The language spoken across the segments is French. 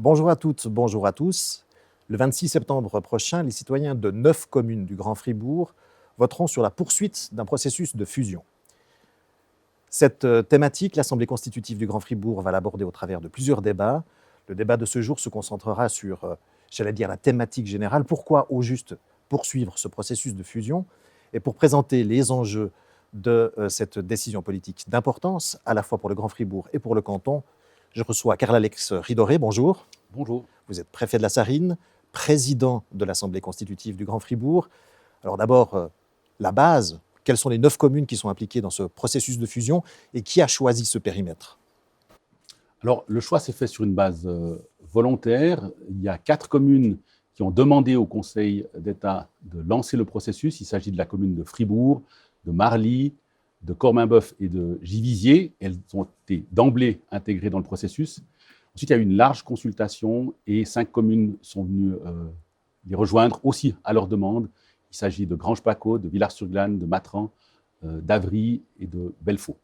Bonjour à toutes, bonjour à tous. Le 26 septembre prochain, les citoyens de 9 communes du Grand Fribourg voteront sur la poursuite d'un processus de fusion. Cette thématique, l'Assemblée constitutive du Grand Fribourg va l'aborder au travers de plusieurs débats. Le débat de ce jour se concentrera sur, la thématique générale. Pourquoi au juste poursuivre ce processus de fusion? Et pour présenter les enjeux de cette décision politique d'importance, à la fois pour le Grand Fribourg et pour le canton, je reçois Karl-Alex Ridoré. Bonjour. Bonjour. Vous êtes préfet de la Sarine, président de l'Assemblée constitutive du Grand Fribourg. Alors d'abord, la base, quelles sont les 9 communes qui sont impliquées dans ce processus de fusion et qui a choisi ce périmètre? Alors, le choix s'est fait sur une base volontaire. Il y a 4 communes qui ont demandé au Conseil d'État de lancer le processus. Il s'agit de la commune de Fribourg, de Marly, de Corminboeuf et de Givisiez. Elles ont été d'emblée intégrées dans le processus. Ensuite, il y a eu une large consultation et 5 communes sont venues les rejoindre aussi à leur demande. Il s'agit de Granges-Paccot, de Villars-sur-Glâne, de Matran, d'Avry et de Belfaux.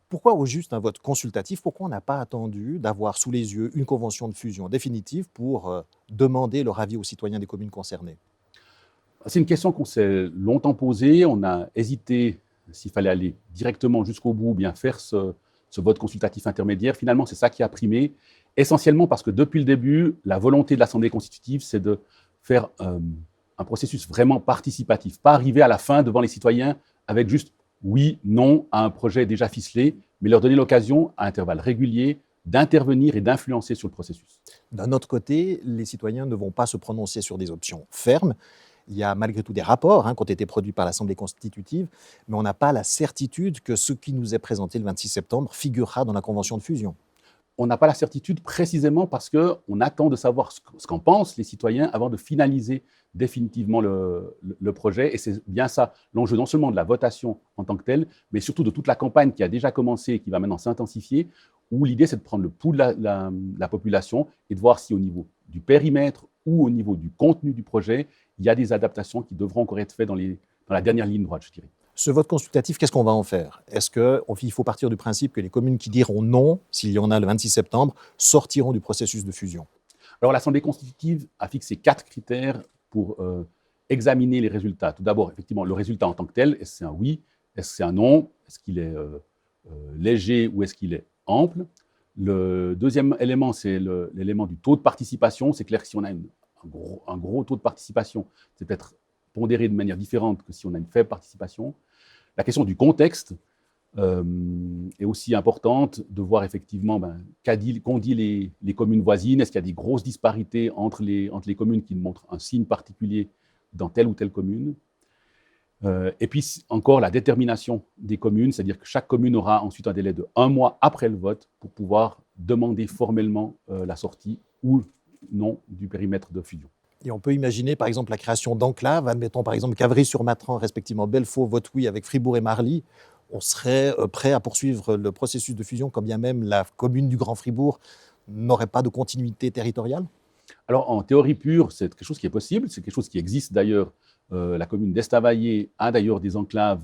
Pourquoi au juste un vote consultatif? Pourquoi on n'a pas attendu d'avoir sous les yeux une convention de fusion définitive pour demander leur avis aux citoyens des communes concernées? C'est une question qu'on s'est longtemps posée. On a hésité s'il fallait aller directement jusqu'au bout ou bien faire ce vote consultatif intermédiaire. Finalement, c'est ça qui a primé, essentiellement parce que depuis le début, la volonté de l'Assemblée constitutive, c'est de faire un processus vraiment participatif, pas arriver à la fin devant les citoyens avec juste oui, non à un projet déjà ficelé, mais leur donner l'occasion, à intervalles réguliers, d'intervenir et d'influencer sur le processus. D'un autre côté, les citoyens ne vont pas se prononcer sur des options fermes. Il y a malgré tout des rapports qui ont été produits par l'Assemblée constitutive, mais on n'a pas la certitude que ce qui nous est présenté le 26 septembre figurera dans la convention de fusion. On n'a pas la certitude précisément parce qu'on attend de savoir ce qu'en pensent les citoyens avant de finaliser définitivement le projet. Et c'est bien ça l'enjeu, non seulement de la votation en tant que telle, mais surtout de toute la campagne qui a déjà commencé et qui va maintenant s'intensifier, où l'idée c'est de prendre le pouls de la population et de voir si au niveau du périmètre ou au niveau du contenu du projet, il y a des adaptations qui devront encore être faites dans la dernière ligne droite, je dirais. Ce vote consultatif, qu'est-ce qu'on va en faire? Est-ce qu'il faut partir du principe que les communes qui diront non, s'il y en a le 26 septembre, sortiront du processus de fusion? Alors l'Assemblée constitutive a fixé 4 critères pour examiner les résultats. Tout d'abord, effectivement, le résultat en tant que tel, est-ce que c'est un oui, est-ce que c'est un non, est-ce qu'il est léger ou est-ce qu'il est ample? Le deuxième élément, c'est l'élément du taux de participation. C'est clair que si on a un gros taux de participation, c'est peut-être pondéré de manière différente que si on a une faible participation. La question du contexte est aussi importante, de voir effectivement qu'ont dit les communes voisines. Est-ce qu'il y a des grosses disparités entre les communes qui montrent un signe particulier dans telle ou telle commune? Et puis encore la détermination des communes, c'est-à-dire que chaque commune aura ensuite un délai de 1 mois après le vote pour pouvoir demander formellement la sortie ou non du périmètre de fusion. Et on peut imaginer, par exemple, la création d'enclaves. Admettons, par exemple, qu'Avry-sur-Matran, respectivement Belfaux, vote oui avec Fribourg et Marly. On serait prêt à poursuivre le processus de fusion, quand bien même la commune du Grand Fribourg n'aurait pas de continuité territoriale? Alors, en théorie pure, c'est quelque chose qui est possible, c'est quelque chose qui existe d'ailleurs. La commune d'Estavayer a d'ailleurs des enclaves,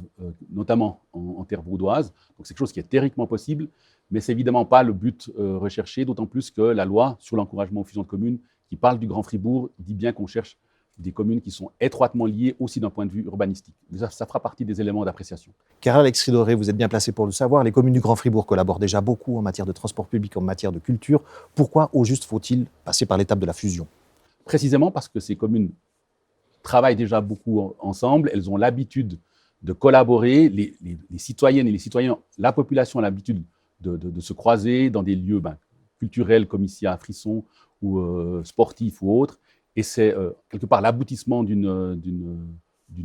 notamment en terre vaudoise. Donc, c'est quelque chose qui est théoriquement possible, mais ce n'est évidemment pas le but recherché, d'autant plus que la loi sur l'encouragement aux fusions de communes, qui parle du Grand Fribourg, dit bien qu'on cherche des communes qui sont étroitement liées aussi d'un point de vue urbanistique. Ça fera partie des éléments d'appréciation. Karl-Alex Ridoré, vous êtes bien placé pour le savoir. Les communes du Grand Fribourg collaborent déjà beaucoup en matière de transport public, en matière de culture. Pourquoi au juste faut-il passer par l'étape de la fusion? Précisément parce que ces communes travaillent déjà beaucoup ensemble, elles ont l'habitude de collaborer, les citoyennes et les citoyens, la population a l'habitude de se croiser dans des lieux culturels comme ici à Frisson ou sportifs ou autres, et c'est quelque part l'aboutissement d'une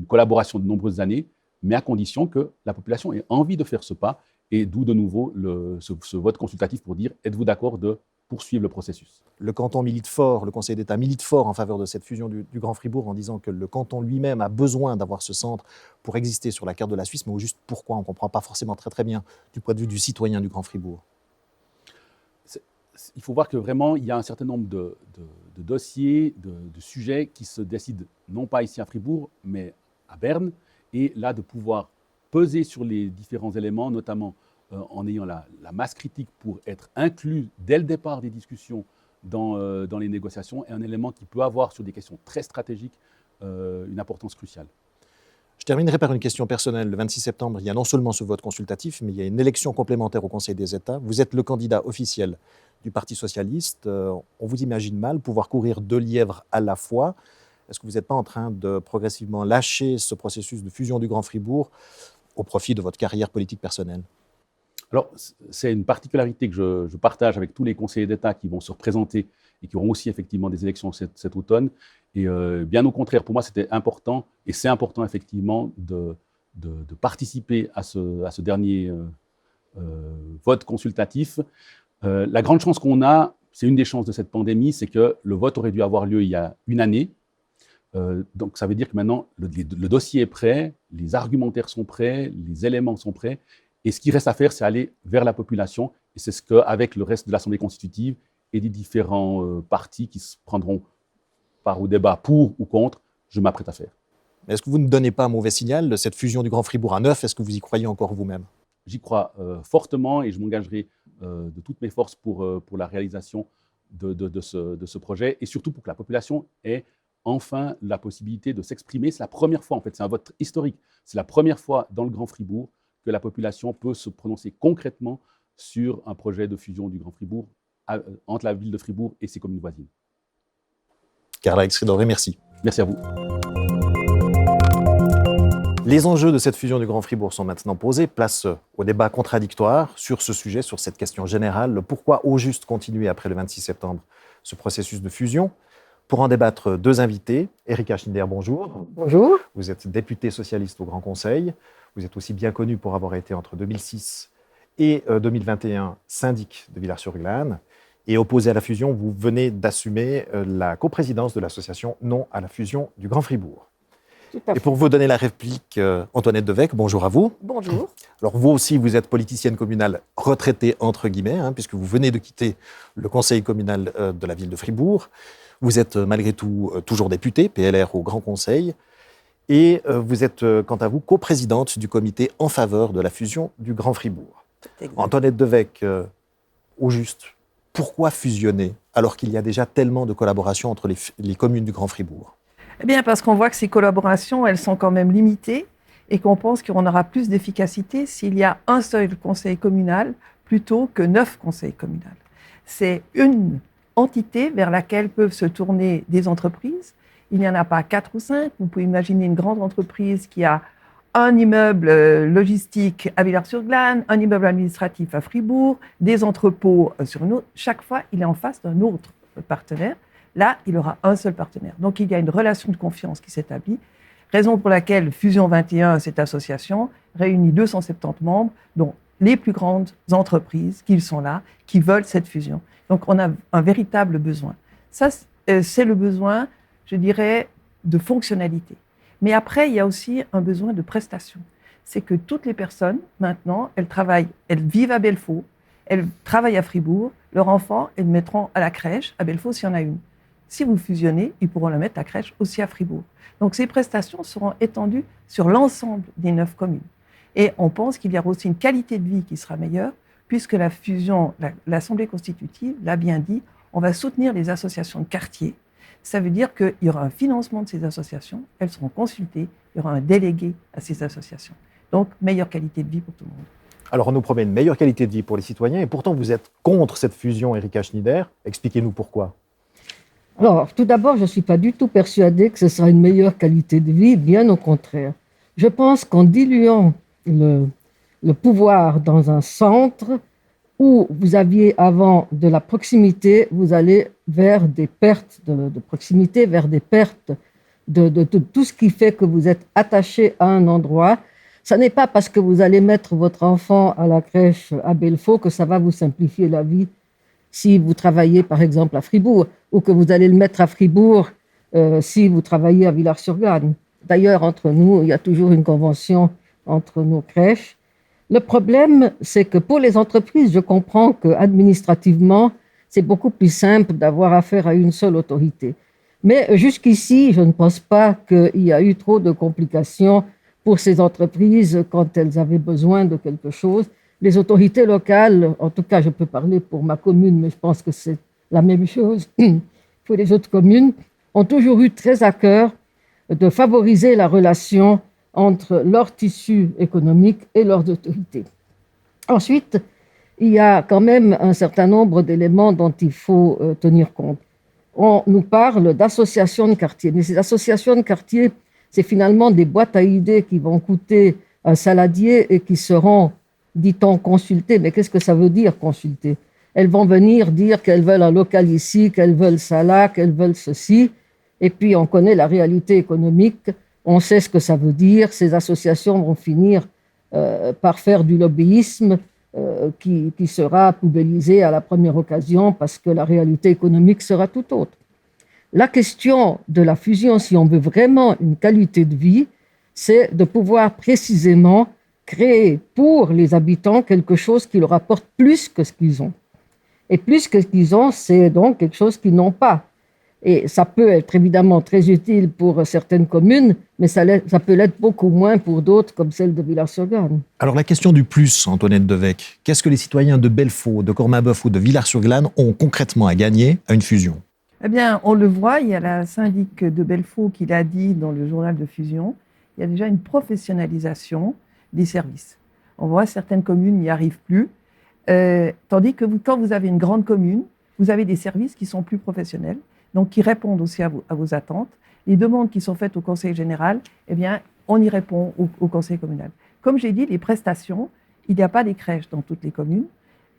collaboration de nombreuses années, mais à condition que la population ait envie de faire ce pas, et d'où de nouveau ce vote consultatif pour dire « êtes-vous d'accord de poursuivre le processus ?» Le canton milite fort, le Conseil d'État milite fort en faveur de cette fusion du Grand Fribourg en disant que le canton lui-même a besoin d'avoir ce centre pour exister sur la carte de la Suisse, mais au juste pourquoi, on ne comprend pas forcément très bien du point de vue du citoyen du Grand Fribourg. Il faut voir que vraiment, il y a un certain nombre de dossiers, de sujets qui se décident non pas ici à Fribourg, mais à Berne, et là de pouvoir peser sur les différents éléments, notamment en ayant la masse critique pour être inclus dès le départ des discussions dans les négociations et un élément qui peut avoir, sur des questions très stratégiques, une importance cruciale. Je terminerai par une question personnelle. Le 26 septembre, il y a non seulement ce vote consultatif, mais il y a une élection complémentaire au Conseil des États. Vous êtes le candidat officiel du Parti socialiste. On vous imagine mal pouvoir courir 2 lièvres à la fois. Est-ce que vous n'êtes pas en train de progressivement lâcher ce processus de fusion du Grand Fribourg au profit de votre carrière politique personnelle? Alors, c'est une particularité que je partage avec tous les conseillers d'État qui vont se représenter et qui auront aussi effectivement des élections cet automne. Et bien au contraire, pour moi, c'était important, et c'est important effectivement, de participer à ce dernier vote consultatif. La grande chance qu'on a, c'est une des chances de cette pandémie, c'est que le vote aurait dû avoir lieu il y a une année. Donc ça veut dire que maintenant, le dossier est prêt, les argumentaires sont prêts, les éléments sont prêts. Et ce qui reste à faire, c'est aller vers la population. Et c'est ce qu'avec le reste de l'Assemblée constitutive et des différents partis qui se prendront part au débat pour ou contre, je m'apprête à faire. Est-ce que vous ne donnez pas un mauvais signal de cette fusion du Grand Fribourg à 9? Est-ce que vous y croyez encore vous-même? J'y crois fortement et je m'engagerai de toutes mes forces pour la réalisation de ce projet et surtout pour que la population ait enfin la possibilité de s'exprimer. C'est la première fois, en fait, c'est un vote historique. C'est la première fois dans le Grand Fribourg que la population peut se prononcer concrètement sur un projet de fusion du Grand Fribourg entre la ville de Fribourg et ses communes voisines. Carla Exridoré, merci. Merci à vous. Les enjeux de cette fusion du Grand Fribourg sont maintenant posés. Place au débat contradictoire sur ce sujet, sur cette question générale. Pourquoi au juste continuer après le 26 septembre ce processus de fusion? Pour en débattre, 2 invités. Erika Schneider, bonjour. Bonjour. Vous êtes députée socialiste au Grand Conseil. Vous êtes aussi bien connue pour avoir été entre 2006 et 2021 syndic de Villars-sur-Glâne. Et opposé à la fusion, vous venez d'assumer la coprésidence de l'association Non à la fusion du Grand Fribourg. Et pour vous donner la réplique, Antoinette Devecq, bonjour à vous. Bonjour. Alors vous aussi, vous êtes politicienne communale retraitée, entre guillemets, puisque vous venez de quitter le conseil communal de la ville de Fribourg. Vous êtes malgré tout toujours députée, PLR au Grand Conseil. Et vous êtes, quant à vous, coprésidente du comité en faveur de la fusion du Grand Fribourg. Antoinette Devecq, au juste, pourquoi fusionner alors qu'il y a déjà tellement de collaborations entre les communes du Grand Fribourg? Eh bien, parce qu'on voit que ces collaborations, elles sont quand même limitées et qu'on pense qu'on aura plus d'efficacité s'il y a un seul conseil communal plutôt que 9 conseils communaux. C'est une entité vers laquelle peuvent se tourner des entreprises. Il n'y en a pas 4 ou 5. Vous pouvez imaginer une grande entreprise qui a un immeuble logistique à Villars-sur-Glâne, un immeuble administratif à Fribourg, des entrepôts sur une autre. Chaque fois, il est en face d'un autre partenaire. Là, il aura un seul partenaire. Donc, il y a une relation de confiance qui s'établit. Raison pour laquelle Fusion 21, cette association, réunit 270 membres, dont les plus grandes entreprises qui sont là, qui veulent cette fusion. Donc, on a un véritable besoin. Ça, c'est le besoin, je dirais, de fonctionnalité. Mais après, il y a aussi un besoin de prestation. C'est que toutes les personnes, maintenant, elles vivent à Belfaux, elles travaillent à Fribourg, leurs enfants, elles mettront à la crèche à Belfaux s'il y en a une. Si vous fusionnez, ils pourront la mettre à crèche aussi à Fribourg. Donc ces prestations seront étendues sur l'ensemble des 9 communes. Et on pense qu'il y aura aussi une qualité de vie qui sera meilleure, puisque la fusion, l'Assemblée constitutive l'a bien dit, on va soutenir les associations de quartier. Ça veut dire qu'il y aura un financement de ces associations, elles seront consultées, il y aura un délégué à ces associations. Donc, meilleure qualité de vie pour tout le monde. Alors, on nous promet une meilleure qualité de vie pour les citoyens, et pourtant, vous êtes contre cette fusion, Erika Schneider. Expliquez-nous pourquoi. Alors, tout d'abord, je ne suis pas du tout persuadée que ce sera une meilleure qualité de vie, bien au contraire. Je pense qu'en diluant le pouvoir dans un centre, où vous aviez avant de la proximité, vous allez vers des pertes de proximité, vers des pertes de tout ce qui fait que vous êtes attaché à un endroit. Ce n'est pas parce que vous allez mettre votre enfant à la crèche à Belfaux que ça va vous simplifier la vie si vous travaillez par exemple à Fribourg, ou que vous allez le mettre à Fribourg si vous travaillez à Villars-sur-Glâne. D'ailleurs, entre nous, il y a toujours une convention entre nos crèches. Le problème, c'est que pour les entreprises, je comprends qu'administrativement, c'est beaucoup plus simple d'avoir affaire à une seule autorité. Mais jusqu'ici, je ne pense pas qu'il y a eu trop de complications pour ces entreprises quand elles avaient besoin de quelque chose. Les autorités locales, en tout cas, je peux parler pour ma commune, mais je pense que c'est la même chose pour les autres communes, ont toujours eu très à cœur de favoriser la relation entre leur tissu économique et leurs autorités. Ensuite, il y a quand même un certain nombre d'éléments dont il faut tenir compte. On nous parle d'associations de quartier, mais ces associations de quartier, c'est finalement des boîtes à idées qui vont coûter un saladier et qui seront, dit-on, consultées. Mais qu'est-ce que ça veut dire, consulter? Elles vont venir dire qu'elles veulent un local ici, qu'elles veulent ça là, qu'elles veulent ceci. Et puis, on connaît la réalité économique, on sait ce que ça veut dire. Ces associations vont finir par faire du lobbyisme qui sera poubellisé à la première occasion parce que la réalité économique sera tout autre. La question de la fusion, si on veut vraiment une qualité de vie, c'est de pouvoir précisément créer pour les habitants quelque chose qui leur apporte plus que ce qu'ils ont. Et plus que ce qu'ils ont, c'est donc quelque chose qu'ils n'ont pas. Et ça peut être évidemment très utile pour certaines communes, mais ça peut l'être beaucoup moins pour d'autres, comme celle de Villars-sur-Glâne. Alors la question du plus, Antoinette Devecq, qu'est-ce que les citoyens de Belfaux, de Corminboeuf ou de Villars-sur-Glâne ont concrètement à gagner à une fusion? Eh bien, on le voit, il y a la syndic de Belfaux qui l'a dit dans le journal de fusion, il y a déjà une professionnalisation des services. On voit certaines communes n'y arrivent plus, tandis que quand vous avez une grande commune, vous avez des services qui sont plus professionnels, donc qui répondent aussi à vos attentes. Les demandes qui sont faites au conseil général, eh bien, on y répond au conseil communal. Comme j'ai dit, les prestations, il n'y a pas des crèches dans toutes les communes.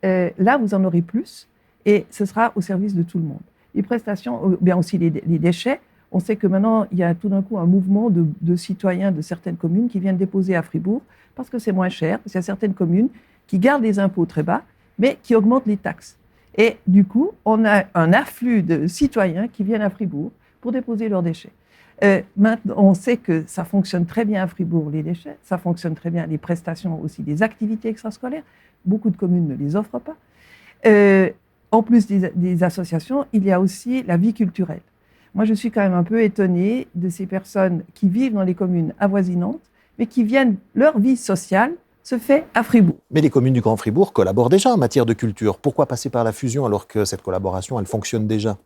Là, vous en aurez plus et ce sera au service de tout le monde. Les prestations, bien aussi les déchets. On sait que maintenant, il y a tout d'un coup un mouvement de citoyens de certaines communes qui viennent déposer à Fribourg parce que c'est moins cher, parce qu'il y a certaines communes qui gardent les impôts très bas, mais qui augmentent les taxes. Et du coup, on a un afflux de citoyens qui viennent à Fribourg pour déposer leurs déchets. Maintenant, on sait que ça fonctionne très bien à Fribourg, les déchets, ça fonctionne très bien les prestations aussi des activités extrascolaires. Beaucoup de communes ne les offrent pas. En plus des associations, il y a aussi la vie culturelle. Moi, je suis quand même un peu étonnée de ces personnes qui vivent dans les communes avoisinantes, mais qui viennent, leur vie sociale se fait à Fribourg. Mais les communes du Grand Fribourg collaborent déjà en matière de culture. Pourquoi passer par la fusion alors que cette collaboration, elle fonctionne déjà?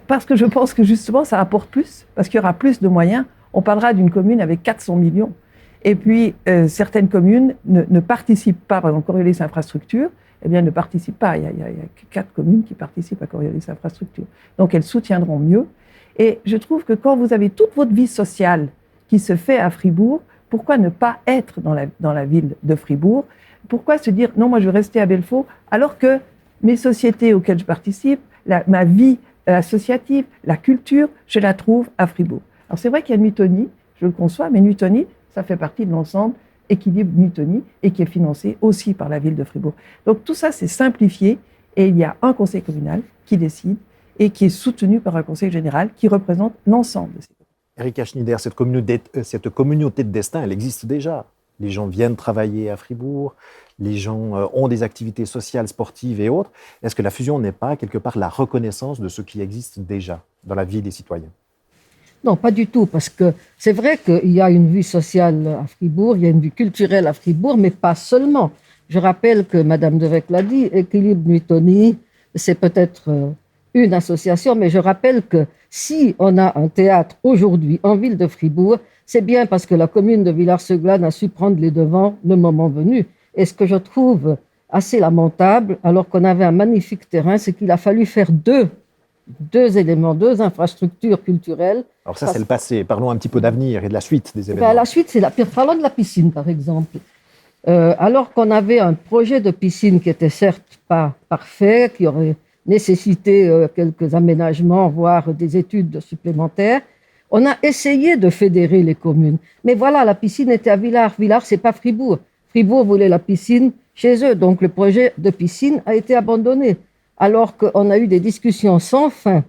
Parce que je pense que justement, ça apporte plus, parce qu'il y aura plus de moyens. On parlera d'une commune avec 400 millions. Et puis, certaines communes ne participent pas, par exemple, Coriolis Infrastructure, eh bien, ne participent pas. Il y a 4 communes qui participent à Coriolis Infrastructure. Donc, elles soutiendront mieux. Et je trouve que quand vous avez toute votre vie sociale qui se fait à Fribourg, pourquoi ne pas être dans la ville de Fribourg? Pourquoi se dire, non, moi, je veux rester à Belfaux, alors que mes sociétés auxquelles je participe, ma vie associative, la culture, je la trouve à Fribourg. Alors, c'est vrai qu'il y a Nuitonie, je le conçois, mais Nuitonie, ça fait partie de l'ensemble Équilibre Nuitonie et qui est financé aussi par la ville de Fribourg. Donc, tout ça, c'est simplifié et il y a un conseil communal qui décide et qui est soutenu par un conseil général qui représente l'ensemble de ces communes. Erika Schneider, cette communauté de destin, elle existe déjà. Les gens viennent travailler à Fribourg, les gens ont des activités sociales, sportives et autres. Est-ce que la fusion n'est pas quelque part la reconnaissance de ce qui existe déjà dans la vie des citoyens? Non, pas du tout, parce que c'est vrai qu'il y a une vie sociale à Fribourg, il y a une vie culturelle à Fribourg, mais pas seulement. Je rappelle que Madame Devecq l'a dit, Équilibre Nuitonie, c'est peut-être une association, mais je rappelle que si on a un théâtre aujourd'hui en ville de Fribourg, c'est bien parce que la commune de Villars-sur-Glâne a su prendre les devants le moment venu. Et ce que je trouve assez lamentable, alors qu'on avait un magnifique terrain, c'est qu'il a fallu faire deux éléments, 2 infrastructures culturelles. Alors ça, c'est le passé. Parlons un petit peu d'avenir et de la suite des événements. La suite, parlons de la piscine, par exemple. Alors qu'on avait un projet de piscine qui était certes pas parfait, qui aurait nécessité quelques aménagements, voire des études supplémentaires, on a essayé de fédérer les communes. Mais voilà, la piscine était à Villars. Villars, c'est pas Fribourg. Fribourg voulait la piscine chez eux. Donc le projet de piscine a été abandonné. Alors qu'on a eu des discussions sans fin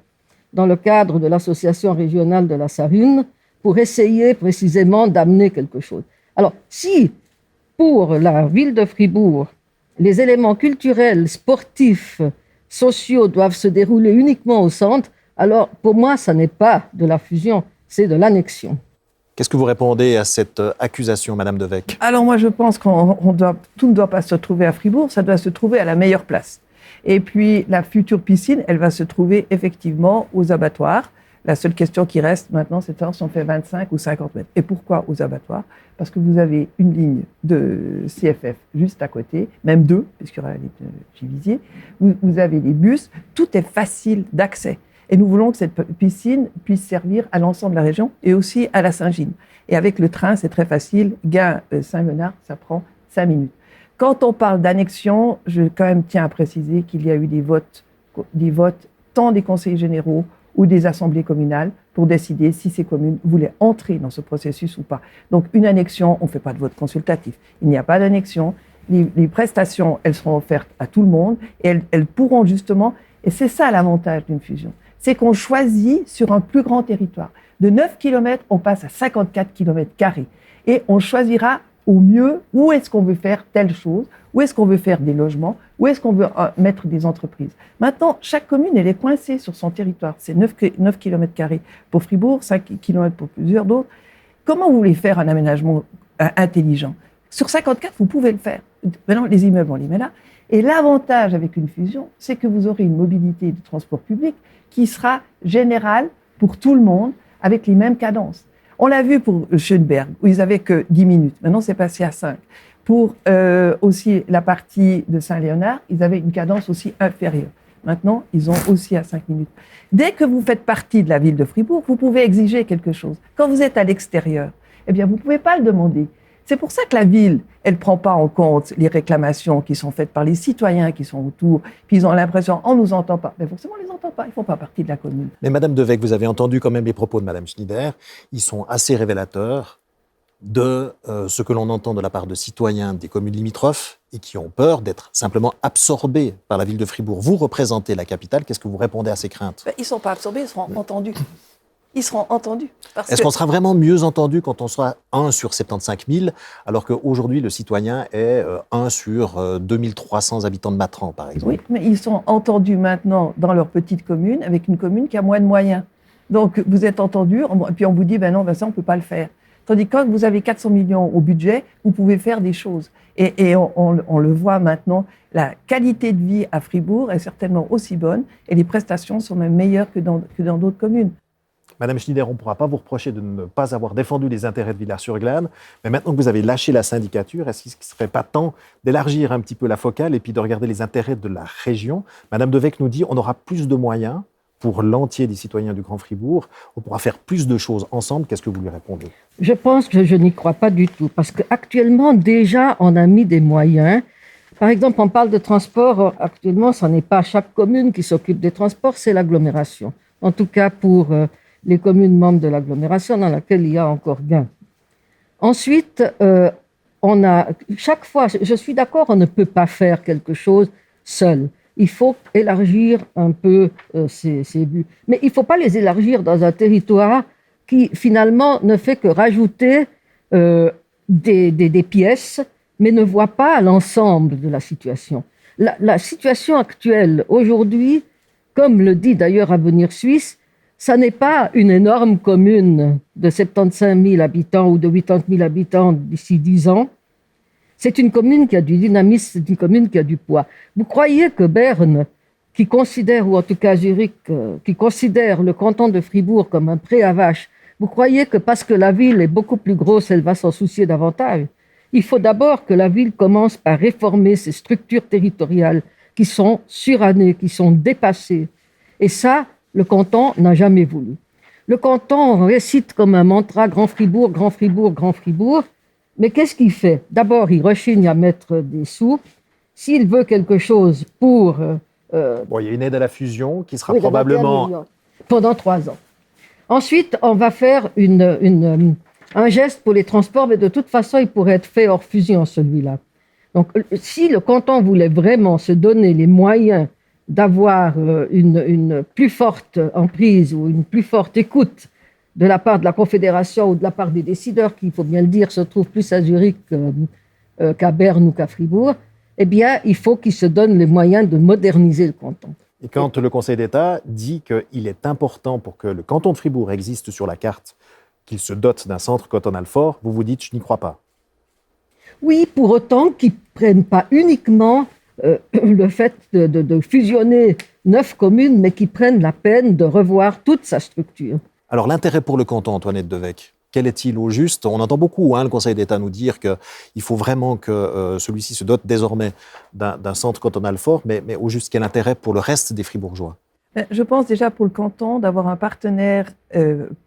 dans le cadre de l'association régionale de la Sarune pour essayer précisément d'amener quelque chose. Alors, si pour la ville de Fribourg, les éléments culturels, sportifs, sociaux doivent se dérouler uniquement au centre, alors pour moi, ça n'est pas de la fusion, c'est de l'annexion. Qu'est-ce que vous répondez à cette accusation, Madame Devecq? Alors moi, je pense tout ne doit pas se trouver à Fribourg, ça doit se trouver à la meilleure place. Et puis, la future piscine, elle va se trouver effectivement aux abattoirs. La seule question qui reste maintenant, c'est de savoir si on fait 25 ou 50 mètres. Et pourquoi aux abattoirs? Parce que vous avez une ligne de CFF juste à côté, même deux, puisqu'il y aura la ligne de Givisier. Vous avez les bus, tout est facile d'accès. Et nous voulons que cette piscine puisse servir à l'ensemble de la région et aussi à la Saint-Gine. Et avec le train, c'est très facile. Gand-Saint-Léonard, ça prend 5 minutes. Quand on parle d'annexion, je quand même tiens à préciser qu'il y a eu des votes tant des conseillers généraux ou des assemblées communales pour décider si ces communes voulaient entrer dans ce processus ou pas. Donc une annexion, on ne fait pas de vote consultatif. Il n'y a pas d'annexion. Les prestations, elles seront offertes à tout le monde et elles pourront justement, et c'est ça l'avantage d'une fusion, c'est qu'on choisit sur un plus grand territoire. De 9 km, on passe à 54 km². Et on choisira au mieux où est-ce qu'on veut faire telle chose, où est-ce qu'on veut faire des logements, où est-ce qu'on veut mettre des entreprises. Maintenant, chaque commune, elle est coincée sur son territoire. C'est 9 km² pour Fribourg, 5 km pour plusieurs d'autres. Comment vous voulez faire un aménagement intelligent? Sur 54, vous pouvez le faire. Maintenant, les immeubles, on les met là. Et l'avantage avec une fusion, c'est que vous aurez une mobilité de transport public qui sera générale pour tout le monde, avec les mêmes cadences. On l'a vu pour Schönberg, où ils n'avaient que 10 minutes. Maintenant, c'est passé à 5. Pour aussi la partie de Saint-Léonard, ils avaient une cadence aussi inférieure. Maintenant, ils ont aussi à 5 minutes. Dès que vous faites partie de la ville de Fribourg, vous pouvez exiger quelque chose. Quand vous êtes à l'extérieur, eh bien, vous ne pouvez pas le demander. C'est pour ça que la ville, elle ne prend pas en compte les réclamations qui sont faites par les citoyens qui sont autour, puis ils ont l'impression « on ne nous entend pas ». Mais forcément, on ne les entend pas, ils ne font pas partie de la commune. Mais Madame Devecq, vous avez entendu quand même les propos de Madame Schneider, ils sont assez révélateurs de ce que l'on entend de la part de citoyens des communes limitrophes et qui ont peur d'être simplement absorbés par la ville de Fribourg. Vous représentez la capitale, qu'est-ce que vous répondez à ces craintes? Ils ne sont pas absorbés, ils seront entendus. Ils seront entendus. Est-ce qu'on sera vraiment mieux entendu quand on sera 1 sur 75 000, alors qu'aujourd'hui, le citoyen est 1 sur 2300 habitants de Matran, par exemple? Oui, mais ils sont entendus maintenant dans leur petite commune, avec une commune qui a moins de moyens. Donc, vous êtes entendus, et puis on vous dit, ben non, ben ça, on ne peut pas le faire. Tandis que quand vous avez 400 millions au budget, vous pouvez faire des choses. Et on le voit maintenant, la qualité de vie à Fribourg est certainement aussi bonne, et les prestations sont même meilleures que dans d'autres communes. Madame Schneider, on ne pourra pas vous reprocher de ne pas avoir défendu les intérêts de Villars-sur-Glâne, mais maintenant que vous avez lâché la syndicature, est-ce qu'il ne serait pas temps d'élargir un petit peu la focale et puis de regarder les intérêts de la région? Madame Devecq nous dit on aura plus de moyens pour l'entier des citoyens du Grand Fribourg, on pourra faire plus de choses ensemble. Qu'est-ce que vous lui répondez? Je pense que je n'y crois pas du tout, parce qu'actuellement, déjà, on a mis des moyens. Par exemple, on parle de transport, actuellement, ce n'est pas chaque commune qui s'occupe des transports, c'est l'agglomération. En tout cas, pour les communes membres de l'agglomération dans laquelle il y a encore Gand. Ensuite, on a chaque fois, je suis d'accord, on ne peut pas faire quelque chose seul. Il faut élargir un peu ces buts. Mais il ne faut pas les élargir dans un territoire qui, finalement, ne fait que rajouter des pièces, mais ne voit pas l'ensemble de la situation. La situation actuelle, aujourd'hui, comme le dit d'ailleurs Avenir Suisse, ça n'est pas une énorme commune de 75 000 habitants ou de 80 000 habitants d'ici 10 ans. C'est une commune qui a du dynamisme, c'est une commune qui a du poids. Vous croyez que Berne, qui considère, ou en tout cas Zurich, qui considère le canton de Fribourg comme un pré à vache, vous croyez que parce que la ville est beaucoup plus grosse, elle va s'en soucier davantage? Il faut d'abord que la ville commence par réformer ses structures territoriales qui sont surannées, qui sont dépassées. Et ça, le canton n'a jamais voulu. Le canton récite comme un mantra « Grand Fribourg, Grand Fribourg, Grand Fribourg ». Mais qu'est-ce qu'il fait? D'abord, il rechigne à mettre des sous. S'il veut quelque chose pour... il y a une aide à la fusion qui sera probablement... Pendant 3 ans. Ensuite, on va faire un geste pour les transports, mais de toute façon, il pourrait être fait hors fusion, celui-là. Donc, si le canton voulait vraiment se donner les moyens d'avoir une plus forte emprise ou une plus forte écoute de la part de la Confédération ou de la part des décideurs, qui, il faut bien le dire, se trouvent plus à Zurich qu'à Berne ou qu'à Fribourg, eh bien, il faut qu'ils se donnent les moyens de moderniser le canton. Et quand le Conseil d'État dit qu'il est important pour que le canton de Fribourg existe sur la carte, qu'il se dote d'un centre cantonal fort, vous vous dites « je n'y crois pas ». Oui, pour autant qu'ils ne prennent pas uniquement le fait de fusionner 9 communes, mais qui prennent la peine de revoir toute sa structure. Alors l'intérêt pour le canton, Antoinette Devecq, quel est-il au juste? On entend beaucoup le Conseil d'État nous dire qu'il faut vraiment que celui-ci se dote désormais d'un centre cantonal fort, mais au juste, quel intérêt pour le reste des Fribourgeois? Je pense déjà pour le canton d'avoir un partenaire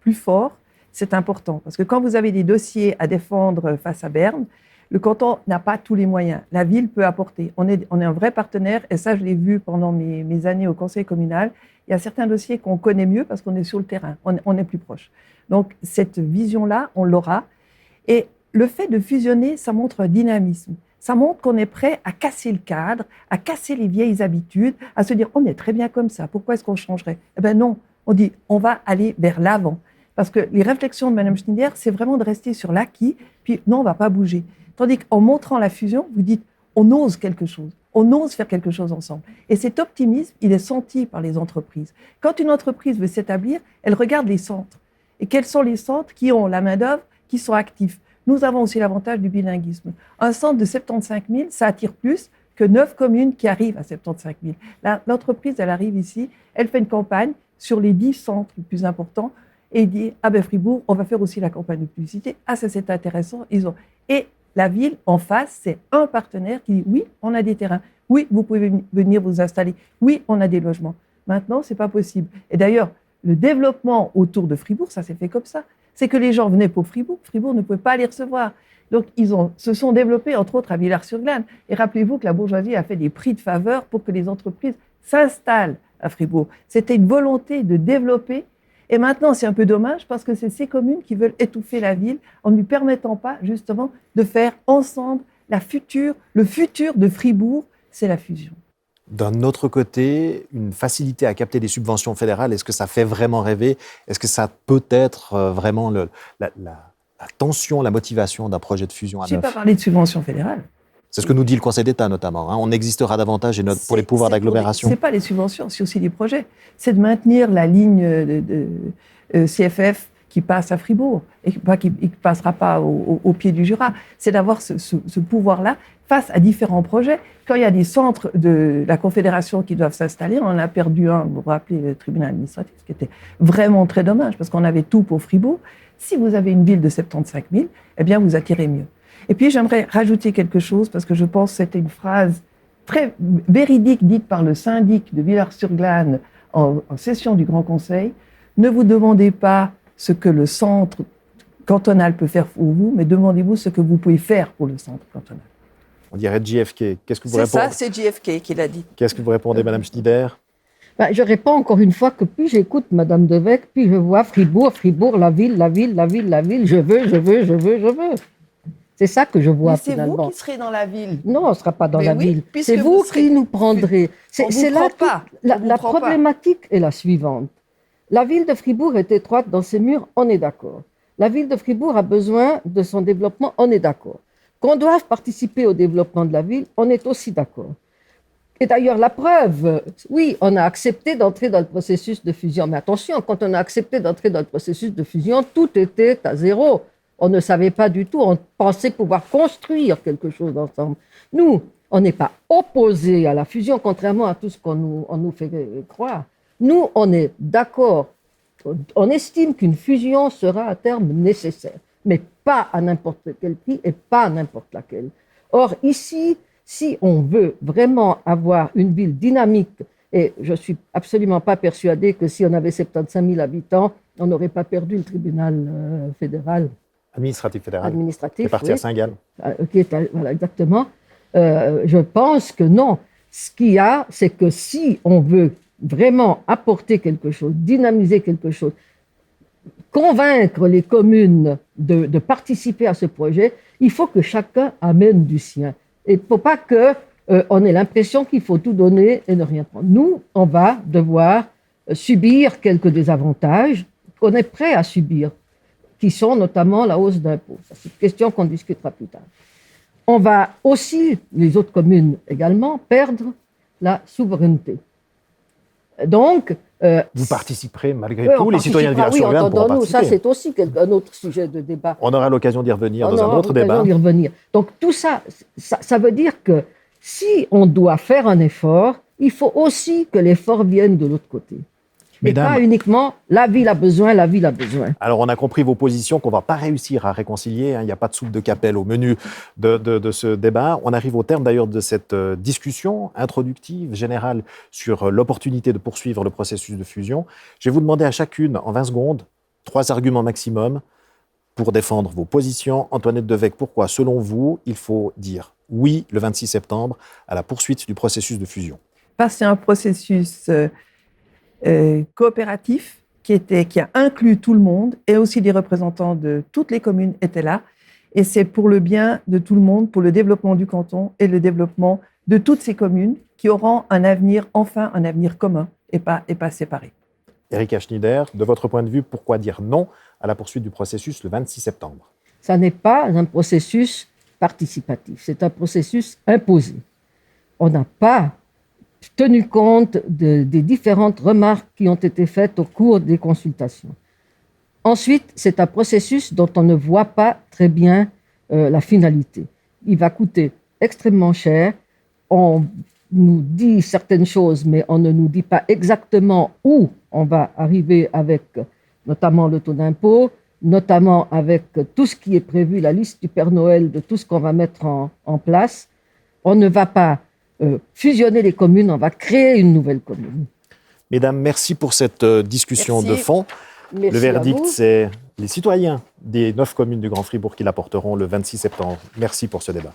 plus fort, c'est important. Parce que quand vous avez des dossiers à défendre face à Berne, le canton n'a pas tous les moyens. La ville peut apporter. On est un vrai partenaire, et ça, je l'ai vu pendant mes années au conseil communal. Il y a certains dossiers qu'on connaît mieux parce qu'on est sur le terrain, on est plus proche. Donc, cette vision-là, on l'aura. Et le fait de fusionner, ça montre un dynamisme. Ça montre qu'on est prêt à casser le cadre, à casser les vieilles habitudes, à se dire, on est très bien comme ça, pourquoi est-ce qu'on changerait? Eh bien non, on dit, on va aller vers l'avant. Parce que les réflexions de Mme Schneider, c'est vraiment de rester sur l'acquis, puis non, on ne va pas bouger. Tandis qu'en montrant la fusion, vous dites, on ose quelque chose, on ose faire quelque chose ensemble. Et cet optimisme, il est senti par les entreprises. Quand une entreprise veut s'établir, elle regarde les centres. Et quels sont les centres qui ont la main-d'œuvre, qui sont actifs? Nous avons aussi l'avantage du bilinguisme. Un centre de 75 000, ça attire plus que 9 communes qui arrivent à 75 000. L'entreprise, elle arrive ici, elle fait une campagne sur les 10 centres les plus importants et dit, ah ben Fribourg, on va faire aussi la campagne de publicité. Ah, ça c'est intéressant. Et la ville, en face, c'est un partenaire qui dit, oui, on a des terrains. Oui, vous pouvez venir vous installer. Oui, on a des logements. Maintenant, c'est pas possible. Et d'ailleurs, le développement autour de Fribourg, ça s'est fait comme ça. C'est que les gens venaient pour Fribourg, Fribourg ne pouvait pas les recevoir. Donc, se sont développés, entre autres, à Villars-sur-Glâne. Et rappelez-vous que la bourgeoisie a fait des prix de faveur pour que les entreprises s'installent à Fribourg. C'était une volonté de développer. Et maintenant, c'est un peu dommage parce que c'est ces communes qui veulent étouffer la ville en ne lui permettant pas, justement, de faire ensemble le futur de Fribourg, c'est la fusion. D'un autre côté, une facilité à capter des subventions fédérales, est-ce que ça fait vraiment rêver? Est-ce que ça peut être vraiment la tension, la motivation d'un projet de fusion à 9? Je n'ai pas parlé de subventions fédérales. C'est ce que nous dit le Conseil d'État notamment. On existera davantage pour les pouvoirs d'agglomération. Ce n'est pas les subventions, c'est aussi les projets. C'est de maintenir la ligne de CFF qui passe à Fribourg et qui ne passera pas au pied du Jura. C'est d'avoir ce pouvoir-là face à différents projets. Quand il y a des centres de la Confédération qui doivent s'installer, on en a perdu un, vous vous rappelez, le tribunal administratif, ce qui était vraiment très dommage parce qu'on avait tout pour Fribourg. Si vous avez une ville de 75 000, eh bien vous attirez mieux. Et puis j'aimerais rajouter quelque chose parce que je pense que c'était une phrase très véridique dite par le syndic de Villars-sur-Glâne en session du Grand Conseil. Ne vous demandez pas ce que le centre cantonal peut faire pour vous, mais demandez-vous ce que vous pouvez faire pour le centre cantonal. On dirait JFK. Qu'est-ce que vous répondez? C'est ça, c'est JFK qui l'a dit. Qu'est-ce que vous répondez, Mme Schneider? Je réponds encore une fois que plus j'écoute Mme Devecq, plus je vois Fribourg, la ville, je veux. C'est ça que je vois mais c'est finalement. C'est vous qui serez dans la ville. Non, on ne sera pas dans la ville. C'est vous qui nous prendrez. C'est là la problématique est la suivante. La ville de Fribourg est étroite dans ses murs, on est d'accord. La ville de Fribourg a besoin de son développement, on est d'accord. Qu'on doive participer au développement de la ville, on est aussi d'accord. Et d'ailleurs, la preuve, oui, on a accepté d'entrer dans le processus de fusion. Mais attention, quand on a accepté d'entrer dans le processus de fusion, tout était à zéro. On ne savait pas du tout, on pensait pouvoir construire quelque chose ensemble. Nous, on n'est pas opposés à la fusion, contrairement à tout ce qu'on nous fait croire. Nous, on est d'accord, on estime qu'une fusion sera à terme nécessaire, mais pas à n'importe quel prix et pas à n'importe laquelle. Or, ici, si on veut vraiment avoir une ville dynamique, et je ne suis absolument pas persuadée que si on avait 75 000 habitants, on n'aurait pas perdu le tribunal fédéral. Administratif fédéral. Administratif, qui est parti à Saint-Gall. Voilà, exactement. Je pense que non. Ce qu'il y a, c'est que si on veut vraiment apporter quelque chose, dynamiser quelque chose, convaincre les communes de participer à ce projet, il faut que chacun amène du sien. Et il ne faut pas qu'on ait l'impression qu'il faut tout donner et ne rien prendre. Nous, on va devoir subir quelques désavantages qu'on est prêt à subir, qui sont notamment la hausse d'impôts. C'est une question qu'on discutera plus tard. On va aussi, les autres communes également, perdre la souveraineté. Donc, vous participerez malgré tout, les citoyens de Villars-sur-Glâne pourront participer. Ça, c'est aussi un autre sujet de débat. On aura l'occasion d'y revenir dans un autre débat. Donc tout ça, ça veut dire que si on doit faire un effort, il faut aussi que l'effort vienne de l'autre côté. Et Mesdames, pas uniquement la ville a besoin, la ville a besoin. alors on a compris vos positions qu'on ne va pas réussir à réconcilier. Hein. Il n'y a pas de soupe de Capelle au menu de ce débat. On arrive au terme d'ailleurs de cette discussion introductive, générale, sur l'opportunité de poursuivre le processus de fusion. Je vais vous demander à chacune, en 20 secondes, 3 arguments maximum pour défendre vos positions. Antoinette Devecq, pourquoi, selon vous, il faut dire oui le 26 septembre à la poursuite du processus de fusion? Parce que c'est un processus coopératif qui a inclus tout le monde et aussi les représentants de toutes les communes étaient là. Et c'est pour le bien de tout le monde, pour le développement du canton et le développement de toutes ces communes qui auront un avenir, enfin un avenir commun et pas séparé. Erika Schneider, de votre point de vue, pourquoi dire non à la poursuite du processus le 26 septembre? Ça n'est pas un processus participatif, c'est un processus imposé. On n'a pas tenu compte des différentes remarques qui ont été faites au cours des consultations. Ensuite, c'est un processus dont on ne voit pas très bien la finalité. Il va coûter extrêmement cher. On nous dit certaines choses, mais on ne nous dit pas exactement où on va arriver avec notamment le taux d'impôt, notamment avec tout ce qui est prévu, la liste du Père Noël, de tout ce qu'on va mettre en place. On ne va pas fusionner les communes, on va créer une nouvelle commune. Mesdames, merci pour cette discussion Merci. de fond. Merci Le verdict, à vous. c'est les citoyens des 9 communes du Grand Fribourg qui l'apporteront le 26 septembre. Merci pour ce débat.